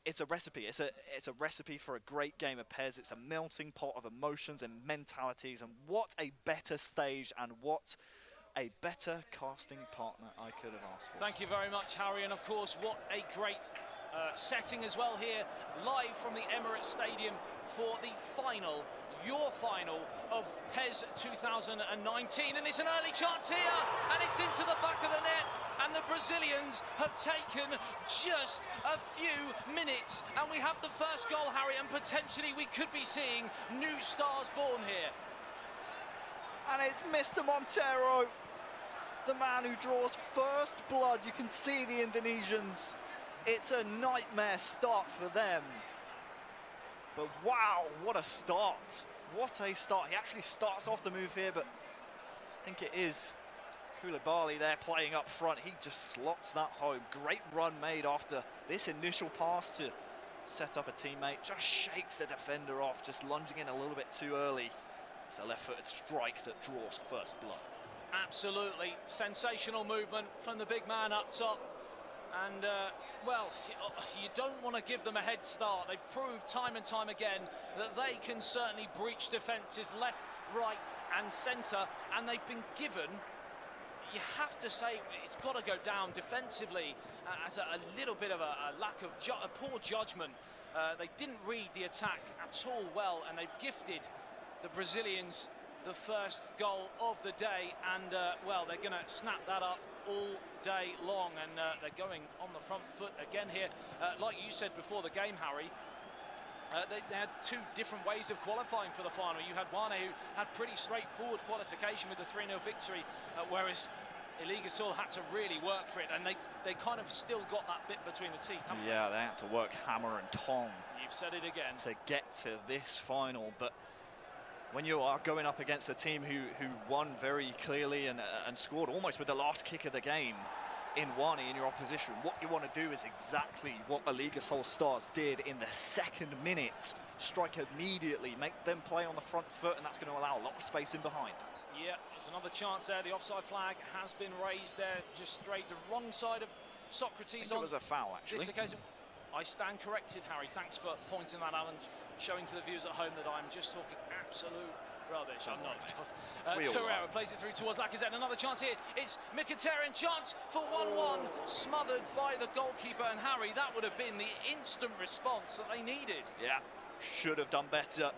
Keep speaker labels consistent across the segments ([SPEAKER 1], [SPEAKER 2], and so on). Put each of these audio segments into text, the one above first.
[SPEAKER 1] It's a recipe. It's a recipe for a great game of PES. It's a melting pot of emotions and mentalities, and what a better stage and what a better casting partner I could have asked for.
[SPEAKER 2] Thank you very much, Harry, and of course, what a great setting as well here, live from the Emirates Stadium for the final, your final of PES 2019, and it's an early chance here, and it's into the back of the net, and the Brazilians have taken just a few minutes, and we have the first goal, Harry, and potentially we could be seeing new stars born here.
[SPEAKER 1] And it's Mr. Montero, the man who draws first blood. You can see the Indonesians. It's a nightmare start for them. But wow, what a start. What a start. He actually starts off the move here, but I think it is Koulibaly there playing up front. He just slots that home. Great run made after this initial pass to set up a teammate. Just shakes the defender off, just lunging in a little bit too early. It's a left-footed strike that draws first blood.
[SPEAKER 2] Absolutely sensational movement from the big man up top. And, well, you don't want to give them a head start. They've proved time and time again that they can certainly breach defences left, right and centre. And they've been given, you have to say, it's got to go down defensively as a little bit of a lack of a poor judgment. They didn't read the attack at all well, and they've gifted the Brazilians the first goal of the day, and well, they're going to snap that up all day long, and they're going on the front foot again here. Like you said before the game, Harry, they had two different ways of qualifying for the final. You had WANI, who had pretty straightforward qualification with a 3-0 victory, whereas EligaSul had to really work for it, and they kind of still got that bit between the teeth, haven't they?
[SPEAKER 1] Yeah, they had to work hammer and tong.
[SPEAKER 2] You've said it again. To
[SPEAKER 1] get to this final, but when you are going up against a team who won very clearly and scored almost with the last kick of the game in WANI in your opposition, what you want to do is exactly what EligaSul Stars did in the second minute. Strike immediately, make them play on the front foot, and that's going to allow a lot of space in behind.
[SPEAKER 2] Yeah, there's another chance there. The offside flag has been raised there, just straight the wrong side of Socrates.
[SPEAKER 1] It was a foul, actually.
[SPEAKER 2] This occasion. I stand corrected, Harry. Thanks for pointing that out and showing to the viewers at home that I'm just talking absolute rubbish. I'm not, of course. Torreira plays it through towards Lacazette. Another chance here. It's Mkhitaryan. Chance for 1-1. Smothered by the goalkeeper. And Harry, that would have been the instant response that they needed.
[SPEAKER 1] Yeah, should have done better.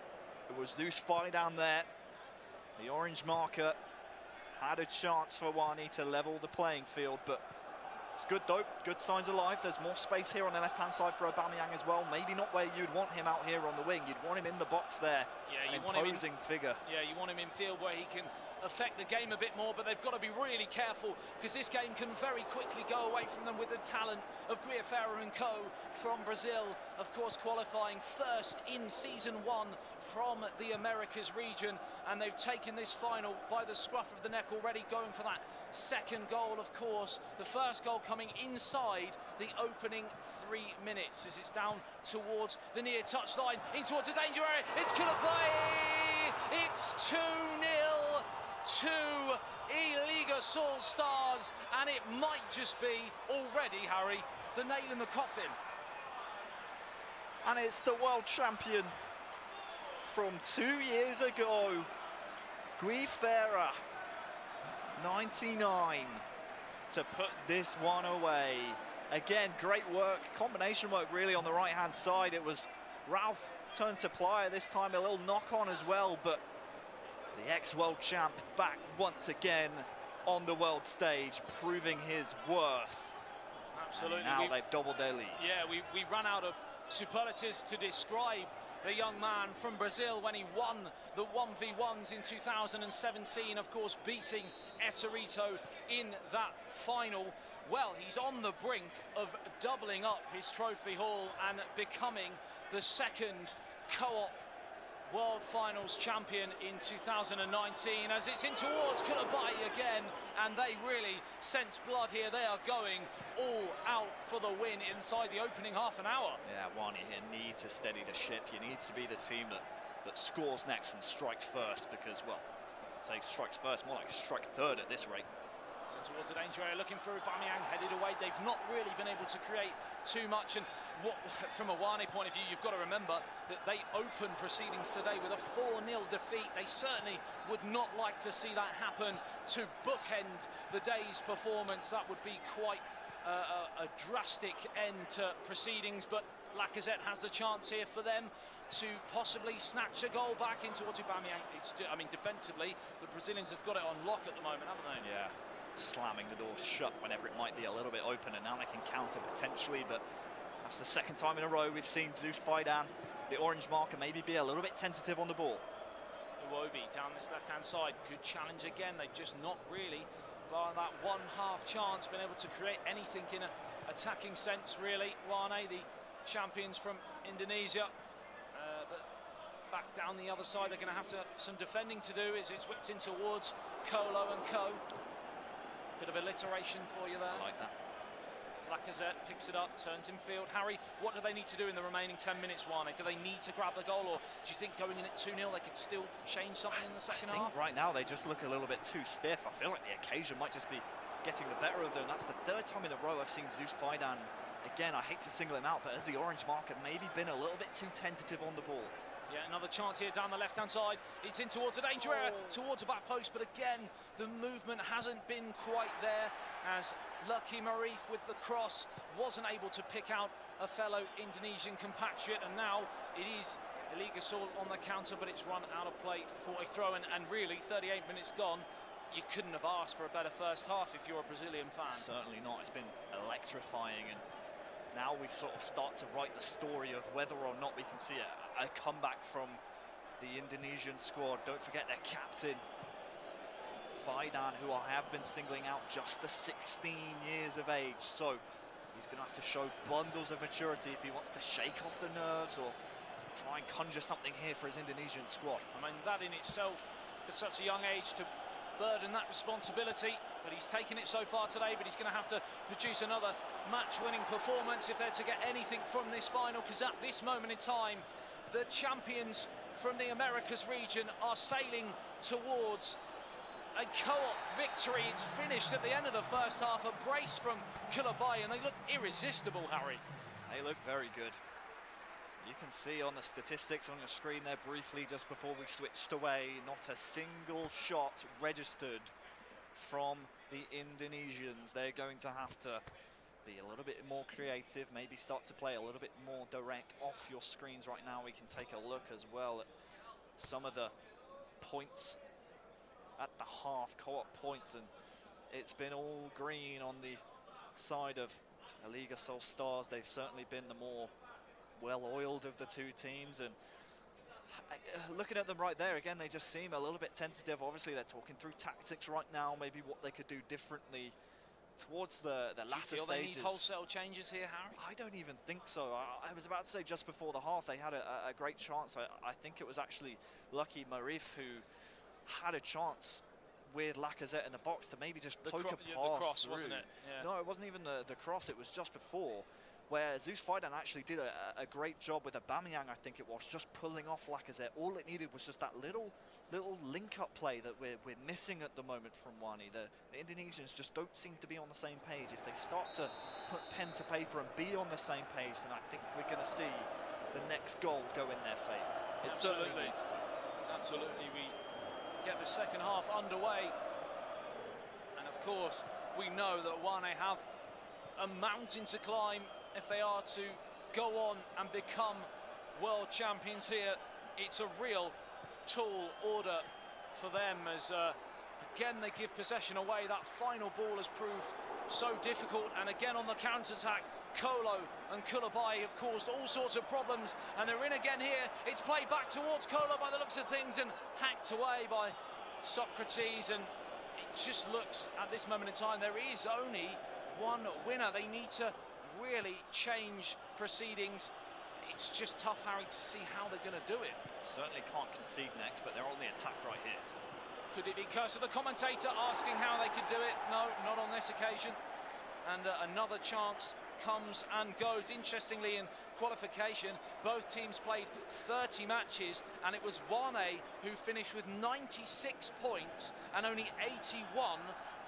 [SPEAKER 1] It was Zeus Fai down there. The orange marker had a chance for WANI to level the playing field, but it's good though, good signs of life. There's more space here on the left-hand side for Aubameyang as well. Maybe not where you'd want him out here on the wing. You'd want him in the box there.
[SPEAKER 2] Yeah,
[SPEAKER 1] an imposing figure. Yeah,
[SPEAKER 2] you want him in field where he can affect the game a bit more, but they've got to be really careful because this game can very quickly go away from them with the talent of Guiafera and co from Brazil, of course qualifying first in season 1 from the Americas region, and they've taken this final by the scruff of the neck already, going for that second goal, of course. The first goal coming inside the opening 3 minutes as it's down towards the near touchline, in towards the danger area. It's Koulibaly! It's 2-0 to EligaSul Stars, and it might just be already, Harry, the nail in the coffin.
[SPEAKER 1] And it's the world champion from 2 years ago, Guiafera, 99, to put this one away. Again, great work, combination work really on the right-hand side. It was Ralph turned to Playa this time, a little knock-on as well, but the ex-world champ back once again on the world stage, proving his worth.
[SPEAKER 2] Absolutely.
[SPEAKER 1] And now they've doubled their lead.
[SPEAKER 2] Yeah, we ran out of superlatives to describe the young man from Brazil when he won the 1v1s in 2017, of course beating Eterito in that final. Well, he's on the brink of doubling up his trophy haul and becoming the second co-op World Finals champion in 2019, as it's in towards Koulibaly again, and they really sense blood here. They are going all out for the win inside the opening half an hour.
[SPEAKER 1] Yeah, WANI here need to steady the ship. You need to be the team that scores next and strikes first, because, well, I'd say strikes first, more like strike third at this rate.
[SPEAKER 2] So towards the danger area, looking for Aubameyang, headed away. They've not really been able to create too much, and from a WANI point of view, you've got to remember that they opened proceedings today with a 4-0 defeat. They certainly would not like to see that happen to bookend the day's performance. That would be quite a drastic end to proceedings, but Lacazette has the chance here for them to possibly snatch a goal back in towards Aubameyang. I mean, defensively, the Brazilians have got it on lock at the moment, haven't they?
[SPEAKER 1] Yeah, slamming the door shut whenever it might be a little bit open, and now they can counter potentially, but that's the second time in a row we've seen Zeus Faidan, the orange marker, maybe be a little bit tentative on the ball.
[SPEAKER 2] Iwobi down this left-hand side, could challenge again. They've just not really, by that one half chance, been able to create anything in an attacking sense, really. WANI, the champions from Indonesia. But back down the other side, they're going to have some defending to do as it's whipped in towards Colo and Co. Bit of alliteration for you there.
[SPEAKER 1] I like that.
[SPEAKER 2] Lacazette picks it up, turns in field. Harry, what do they need to do in the remaining 10 minutes, WANI? Do they need to grab the goal, or do you think going in at 2-0 they could still change something in the second half?
[SPEAKER 1] I think right now they just look a little bit too stiff. I feel like the occasion might just be getting the better of them. That's the third time in a row I've seen Zeus Faidan. Again, I hate to single him out, but as the orange marker, maybe been a little bit too tentative on the ball.
[SPEAKER 2] Yeah, another chance here down the left-hand side. It's in towards a danger area, towards a back post, but again, the movement hasn't been quite there, as Lucky Marif with the cross wasn't able to pick out a fellow Indonesian compatriot, and now it is EligaSul on the counter, but it's run out of play for a throw, and really 38 minutes gone. You couldn't have asked for a better first half if you're a Brazilian fan.
[SPEAKER 1] Certainly not. It's been electrifying, and now we sort of start to write the story of whether or not we can see a comeback from the Indonesian squad. Don't forget their captain, Faidan, who I have been singling out, just a 16 years of age. So he's going to have to show bundles of maturity if he wants to shake off the nerves or try and conjure something here for his Indonesian squad.
[SPEAKER 2] I mean, that in itself, for such a young age, to burden that responsibility, but he's taken it so far today, but he's going to have to produce another match-winning performance if they're to get anything from this final, because at this moment in time, the champions from the Americas region are sailing towards a co-op victory. It's finished at the end of the first half, a brace from Kulabai, and they look irresistible, Harry.
[SPEAKER 1] They look very good. You can see on the statistics on your screen there briefly just before we switched away, not a single shot registered from the Indonesians. They're going to have to be a little bit more creative, maybe start to play a little bit more direct off your screens right now. We can take a look as well at some of the points at the half, co-op points, and it's been all green on the side of EligaSul Stars. They've certainly been the more well-oiled of the two teams, and looking at them right there again, they just seem a little bit tentative. Obviously they're talking through tactics right now, maybe what they could do differently towards the latter stages.
[SPEAKER 2] They need wholesale changes here, Harry?
[SPEAKER 1] I don't even think so. I was about to say just before the half they had a great chance. I think it was actually Lucky Marif who had a chance with Lacazette in the box to maybe just poke a pass
[SPEAKER 2] the cross,
[SPEAKER 1] through.
[SPEAKER 2] Wasn't it? Yeah.
[SPEAKER 1] No, it wasn't even the cross, it was just before, where Zeus Faidan actually did a great job with Aubameyang, I think it was, just pulling off Lacazette. All it needed was just that little link-up play that we're missing at the moment from WANI. The Indonesians just don't seem to be on the same page. If they start to put pen to paper and be on the same page, then I think we're going to see the next goal go in their favour. It certainly needs to.
[SPEAKER 2] Absolutely, we get the second half underway, and of course we know that WANI have a mountain to climb if they are to go on and become world champions here. It's a real tall order for them, as again they give possession away. That final ball has proved so difficult, and again on the counter-attack, Colo and Kulabai have caused all sorts of problems, and they're in again here. It's played back towards Colo by the looks of things, and hacked away by Socrates, and it just looks at this moment in time there is only one winner. They need to really change proceedings. It's just tough, Harry, to see how they're going to do it.
[SPEAKER 1] Certainly can't concede next, but they're on the attack right here.
[SPEAKER 2] Could it be Cursor, the commentator, asking how they could do it? No, not on this occasion. And another chance comes and goes. Interestingly, in qualification, both teams played 30 matches, and it was WANI who finished with 96 points and only 81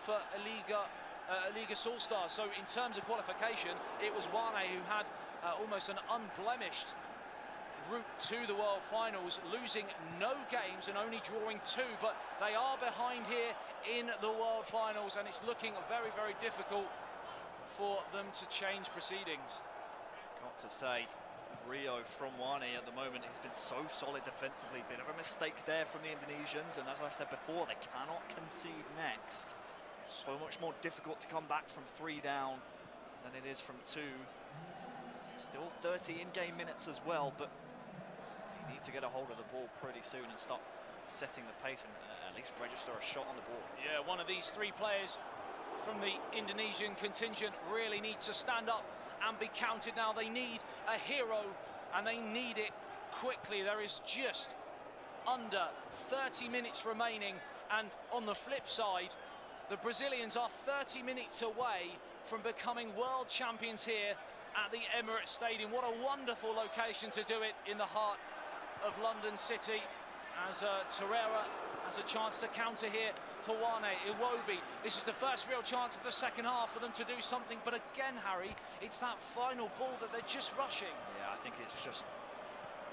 [SPEAKER 2] for EligaSul Stars. So in terms of qualification, it was WANI who had almost an unblemished route to the World Finals, losing no games and only drawing 2, but they are behind here in the World Finals, and it's looking very, very difficult for them to change proceedings.
[SPEAKER 1] Got to say, Rio from WANI at the moment has been so solid defensively. Bit of a mistake there from the Indonesians, and as I said before, they cannot concede next. So much more difficult to come back from 3 down than it is from 2. Still 30 in-game minutes as well, but you need to get a hold of the ball pretty soon and start setting the pace and at least register a shot on the board. Yeah,
[SPEAKER 2] one of these 3 players from the Indonesian contingent really need to stand up and be counted now. They need a hero, and they need it quickly. There is just under 30 minutes remaining, and on the flip side, the Brazilians are 30 minutes away from becoming world champions here at the Emirates Stadium. What a wonderful location to do it, in the heart of London City, as Torreira has a chance to counter here for WANI. Iwobi, this is the first real chance of the second half for them to do something, but again, Harry, it's that final ball that they're just rushing.
[SPEAKER 1] Yeah, I think it's just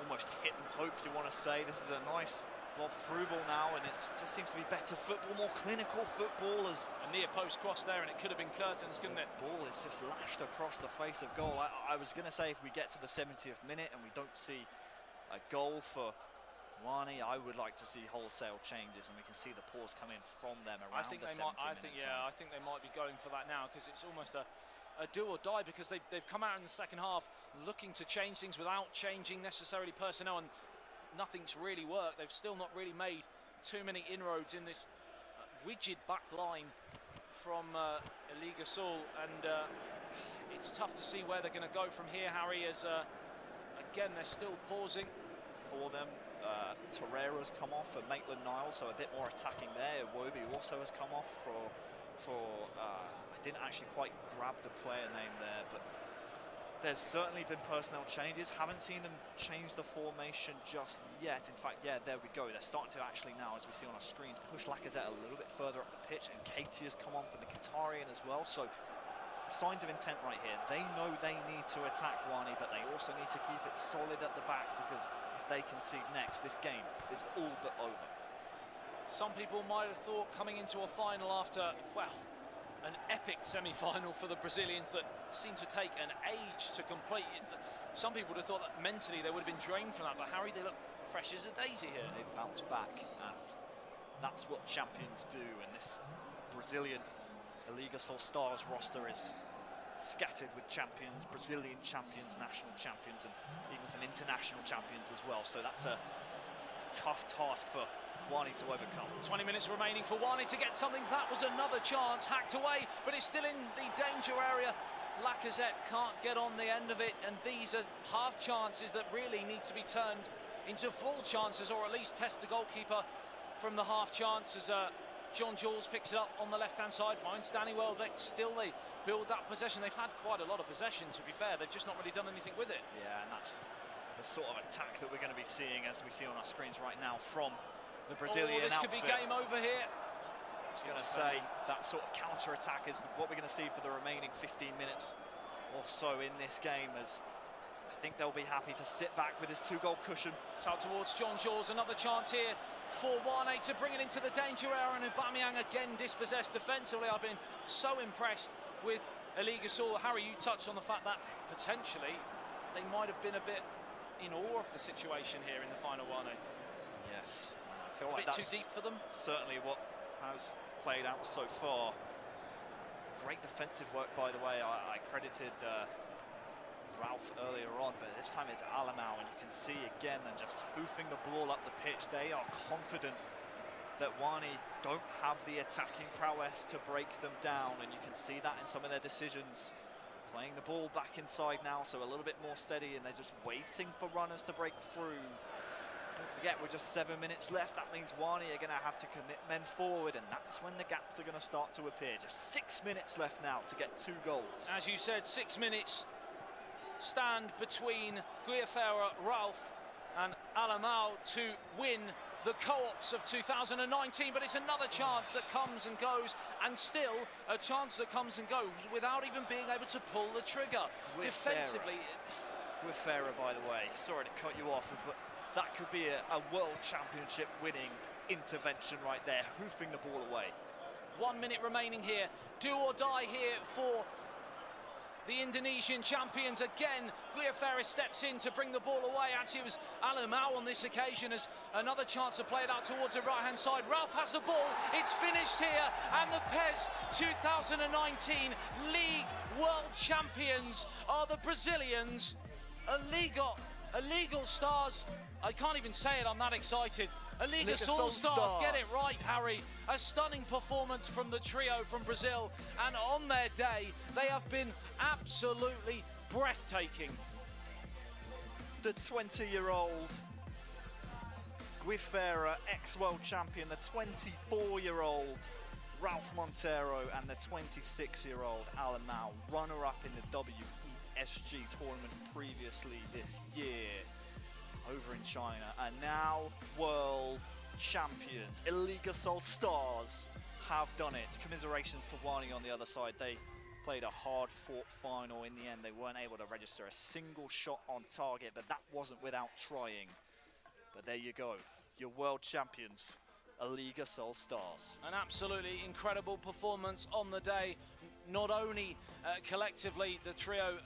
[SPEAKER 1] almost hit and hope, you want to say. This is a nice lob through ball now, and it just seems to be better football, more clinical football. As
[SPEAKER 2] a near post cross there, and it could have been curtains, couldn't it?
[SPEAKER 1] The ball is just lashed across the face of goal. I was going to say, if we get to the 70th minute and we don't see a goal for WANI, I would like to see wholesale changes, and we can see the pause come in from them around the 70 minute
[SPEAKER 2] I think they might be going for that now, because it's almost a do or die, because they've come out in the second half looking to change things without changing necessarily personnel, and nothing's really worked. They've still not really made too many inroads in this rigid back line from EligaSul, and it's tough to see where they're going to go from here, Harry, as again they're still pausing
[SPEAKER 1] for them. Torreira's come off for Maitland-Niles, so a bit more attacking there. Iwobi also has come off for I didn't actually quite grab the player name there, but there's certainly been personnel changes. Haven't seen them change the formation just yet. In fact, yeah, there we go. They're starting to actually now, as we see on our screens, push Lacazette a little bit further up the pitch, and Katie has come on for the Qatarian as well. So signs of intent right here. They know they need to attack WANI, but they also need to keep it solid at the back, because if they concede next, this game is all but over.
[SPEAKER 2] Some people might have thought, coming into a final after, well, an epic semi-final for the Brazilians that seemed to take an age to complete. Some people would have thought that mentally they would have been drained from that, but Harry, they look fresh as a daisy here.
[SPEAKER 1] They've bounced back, and that's what champions do, and this Brazilian EligaSul Stars roster is scattered with champions, Brazilian champions, national champions, and even some international champions as well. So that's a tough task for WANI to overcome. 20
[SPEAKER 2] minutes remaining for WANI to get something. That was another chance, hacked away, but it's still in the danger area. Lacazette can't get on the end of it, and these are half chances that really need to be turned into full chances, or at least test the goalkeeper from the half chances. John Jules picks it up on the left-hand side, finds Danny Welbeck. Still they build that possession. They've had quite a lot of possession, to be fair. They've just not really done anything with it.
[SPEAKER 1] Yeah, and that's the sort of attack that we're going to be seeing, as we see on our screens right now, from the Brazilian
[SPEAKER 2] this
[SPEAKER 1] outfit.
[SPEAKER 2] Could be game over here.
[SPEAKER 1] I was going to say, that sort of counter-attack is what we're going to see for the remaining 15 minutes or so in this game, as I think they'll be happy to sit back with this 2-goal cushion.
[SPEAKER 2] It's out towards John Jaws, another chance here for WANI to bring it into the danger area, and Aubameyang again dispossessed defensively. I've been so impressed with EligaSul. Harry, you touched on the fact that potentially they might have been a bit in awe of the situation here in the final WANI.
[SPEAKER 1] Yes, I feel like
[SPEAKER 2] that's
[SPEAKER 1] too
[SPEAKER 2] deep for them.
[SPEAKER 1] Certainly what has played out so far. Great defensive work, by the way. I credited Ralph earlier on, but this time it's Alamau, and you can see again them just hoofing the ball up the pitch. They are confident that WANI don't have the attacking prowess to break them down, and you can see that in some of their decisions. Playing the ball back inside now, so a little bit more steady, and they're just waiting for runners to break through. Don't forget, we're just 7 minutes left. That means WANI are going to have to commit men forward, and that's when the gaps are going to start to appear. Just 6 minutes left now to get 2 goals.
[SPEAKER 2] As you said, 6 minutes stand between Guiafera, Ralph and Alamau to win the co-ops of 2019, but it's another chance that comes and goes, and still a chance that comes and goes without even being able to pull the trigger. Defensively.
[SPEAKER 1] With Farah, by the way, sorry to cut you off, but that could be a World Championship winning intervention right there, hoofing the ball away.
[SPEAKER 2] 1 minute remaining here. Do or die here for the Indonesian champions. Again, Guiafera steps in to bring the ball away. Actually, it was Alamau on this occasion as another chance to play it out towards the right-hand side. Ralph has the ball. It's finished here, and the PES 2019 League World Champions are the Brazilians. EligaSul Stars. I can't even say it, I'm that excited. EligaSul Stars, get it right, Harry. A stunning performance from the trio from Brazil, and on their day, they have been absolutely breathtaking.
[SPEAKER 1] The 20-year-old Guiafera, ex-world champion, the 24-year-old Ralph Montero, and the 26-year-old Alamau, runner-up in the WESG tournament previously this year over in China, and now world champions. EligaSul Stars have done it. Commiserations to WANI on the other side. They played a hard-fought final. In the end, they weren't able to register a single shot on target, but that wasn't without trying. But there you go, your world champions, EligaSul Stars.
[SPEAKER 2] An absolutely incredible performance on the day. Not only collectively, the trio